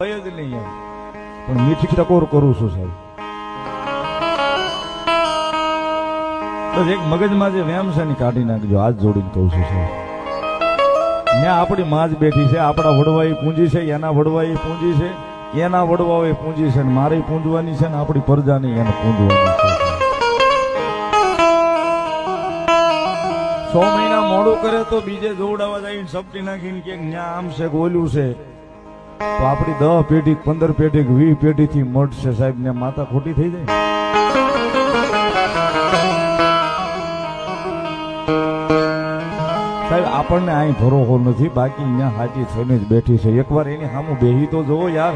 જ નહીં એમ પણ મીઠી ટકોર કરું છું સાહેબ. બસ એક મગજમાં જે વ્યામ છે ને કાઢી નાખજો, હાથ જોડીને કહું છું સાહેબ. ત્યાં આપણી માં જ બેઠી છે, આપણા વડવાઈ પૂંજી છે, એના વડવાઈ પૂંજી છે, એના વડવાએ પૂંજી છે, મારી પૂંજવાની છે ને આપણી પ્રજાની એને પૂંજવાની છે. 100 મહિના મોડું કરે તો બીજે જોવડાવવા જઈને સપટી નાખીને કે ન્યા આમ છે ઓલું છે, તો આપણી 10 પેઢી 15 પેઢી 20 પેઢી થી મળશે સાહેબ ને માતા ખોટી થઈ જાય. સાહેબ આપણને અહીં ભરોસો નથી, બાકી અહીંયા હાજી થઈને જ બેઠી છે. એકવાર એની સામું બેહી તો જોવો યાર.